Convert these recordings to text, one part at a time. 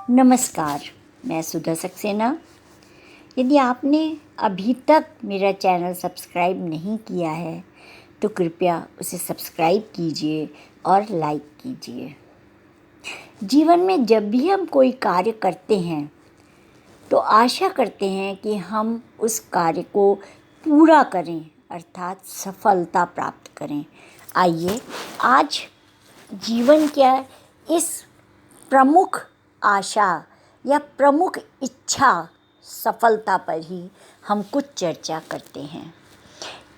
नमस्कार, मैं सुधा सक्सेना। यदि आपने अभी तक मेरा चैनल सब्सक्राइब नहीं किया है तो कृपया उसे सब्सक्राइब कीजिए और लाइक कीजिए। जीवन में जब भी हम कोई कार्य करते हैं तो आशा करते हैं कि हम उस कार्य को पूरा करें, अर्थात सफलता प्राप्त करें। आइए आज जीवन क्या इस प्रमुख आशा या प्रमुख इच्छा सफलता पर ही हम कुछ चर्चा करते हैं।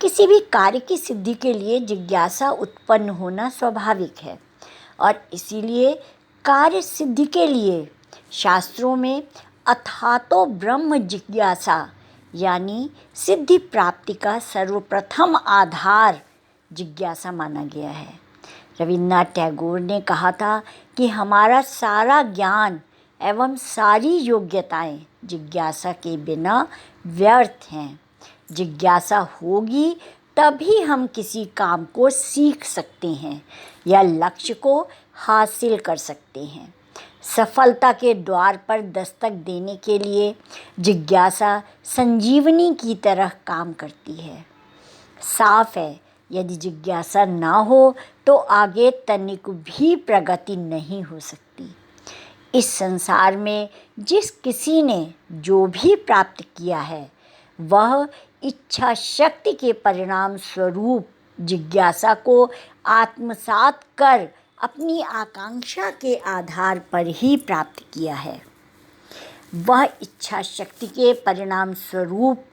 किसी भी कार्य की सिद्धि के लिए जिज्ञासा उत्पन्न होना स्वाभाविक है और इसीलिए कार्य सिद्धि के लिए शास्त्रों में अथातो ब्रह्म जिज्ञासा यानी सिद्धि प्राप्ति का सर्वप्रथम आधार जिज्ञासा माना गया है। रविन्द्रनाथ टैगोर ने कहा था कि हमारा सारा ज्ञान एवं सारी योग्यताएं जिज्ञासा के बिना व्यर्थ हैं। जिज्ञासा होगी तभी हम किसी काम को सीख सकते हैं या लक्ष्य को हासिल कर सकते हैं। सफलता के द्वार पर दस्तक देने के लिए जिज्ञासा संजीवनी की तरह काम करती है। साफ है, यदि जिज्ञासा ना हो तो आगे तनिक भी प्रगति नहीं हो सकती। इस संसार में जिस किसी ने जो भी प्राप्त किया है वह इच्छा शक्ति के परिणाम स्वरूप जिज्ञासा को आत्मसात कर अपनी आकांक्षा के आधार पर ही प्राप्त किया है। वह इच्छा शक्ति के परिणाम स्वरूप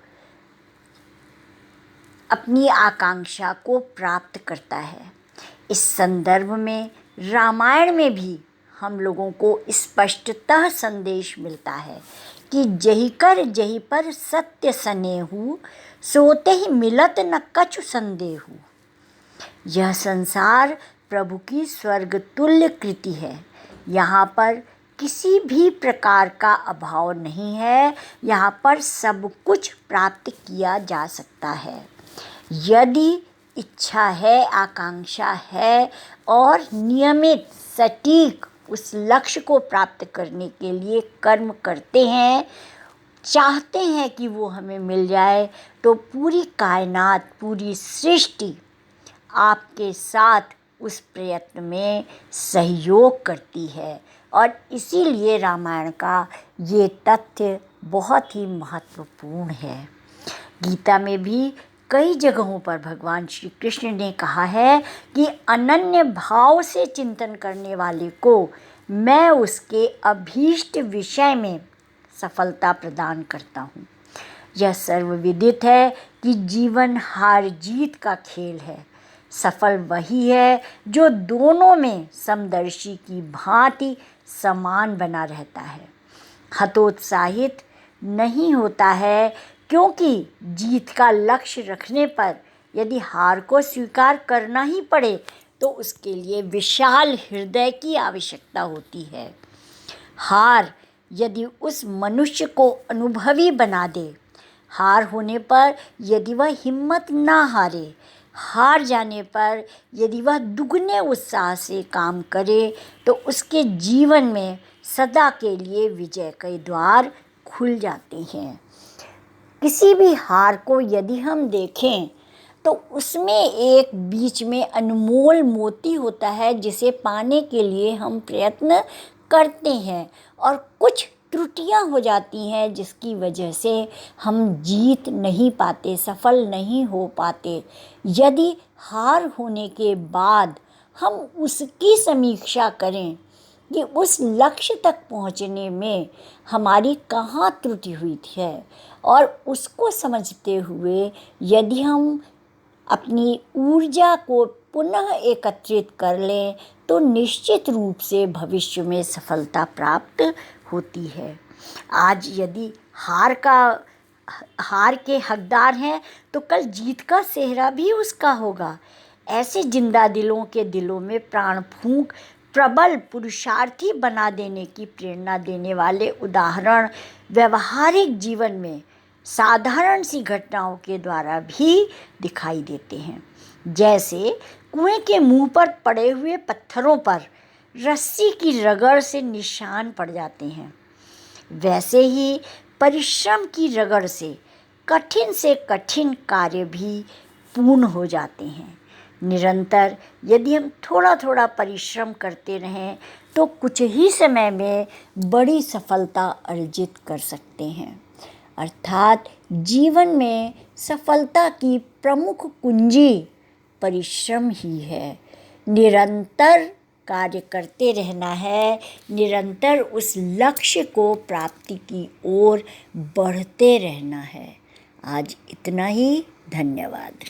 अपनी आकांक्षा को प्राप्त करता है। इस संदर्भ में रामायण में भी हम लोगों को स्पष्टतः संदेश मिलता है कि जही कर जही पर सत्य सनेहु, सोते ही मिलत न कछु संदेहु। यह संसार प्रभु की स्वर्ग तुल्य कृति है। यहाँ पर किसी भी प्रकार का अभाव नहीं है। यहाँ पर सब कुछ प्राप्त किया जा सकता है यदि इच्छा है, आकांक्षा है और नियमित सटीक उस लक्ष्य को प्राप्त करने के लिए कर्म करते हैं, चाहते हैं कि वो हमें मिल जाए, तो पूरी कायनात, पूरी सृष्टि आपके साथ उस प्रयत्न में सहयोग करती है। और इसीलिए रामायण का ये तथ्य बहुत ही महत्वपूर्ण है। गीता में भी कई जगहों पर भगवान श्री कृष्ण ने कहा है कि अनन्य भाव से चिंतन करने वाले को मैं उसके अभीष्ट विषय में सफलता प्रदान करता हूँ। यह सर्वविदित है कि जीवन हार जीत का खेल है। सफल वही है जो दोनों में समदर्शी की भांति समान बना रहता है, हतोत्साहित नहीं होता है, क्योंकि जीत का लक्ष्य रखने पर यदि हार को स्वीकार करना ही पड़े तो उसके लिए विशाल हृदय की आवश्यकता होती है। हार यदि उस मनुष्य को अनुभवी बना दे, हार होने पर यदि वह हिम्मत ना हारे, हार जाने पर यदि वह दुगने उत्साह से काम करे, तो उसके जीवन में सदा के लिए विजय के द्वार खुल जाते हैं। किसी भी हार को यदि हम देखें तो उसमें एक बीच में अनमोल मोती होता है जिसे पाने के लिए हम प्रयत्न करते हैं और कुछ त्रुटियां हो जाती हैं जिसकी वजह से हम जीत नहीं पाते, सफल नहीं हो पाते। यदि हार होने के बाद हम उसकी समीक्षा करें कि उस लक्ष्य तक पहुंचने में हमारी कहाँ त्रुटि हुई है और उसको समझते हुए यदि हम अपनी ऊर्जा को पुनः एकत्रित कर लें तो निश्चित रूप से भविष्य में सफलता प्राप्त होती है। आज यदि हार के हकदार हैं तो कल जीत का सेहरा भी उसका होगा। ऐसे जिंदा दिलों के दिलों में प्राण फूंक प्रबल पुरुषार्थी बना देने की प्रेरणा देने वाले उदाहरण व्यवहारिक जीवन में साधारण सी घटनाओं के द्वारा भी दिखाई देते हैं। जैसे कुएं के मुंह पर पड़े हुए पत्थरों पर रस्सी की रगड़ से निशान पड़ जाते हैं, वैसे ही परिश्रम की रगड़ से कठिन कार्य भी पूर्ण हो जाते हैं। निरंतर यदि हम थोड़ा थोड़ा परिश्रम करते रहें तो कुछ ही समय में बड़ी सफलता अर्जित कर सकते हैं। अर्थात जीवन में सफलता की प्रमुख कुंजी परिश्रम ही है। निरंतर कार्य करते रहना है, निरंतर उस लक्ष्य को प्राप्ति की ओर बढ़ते रहना है। आज इतना ही, धन्यवाद।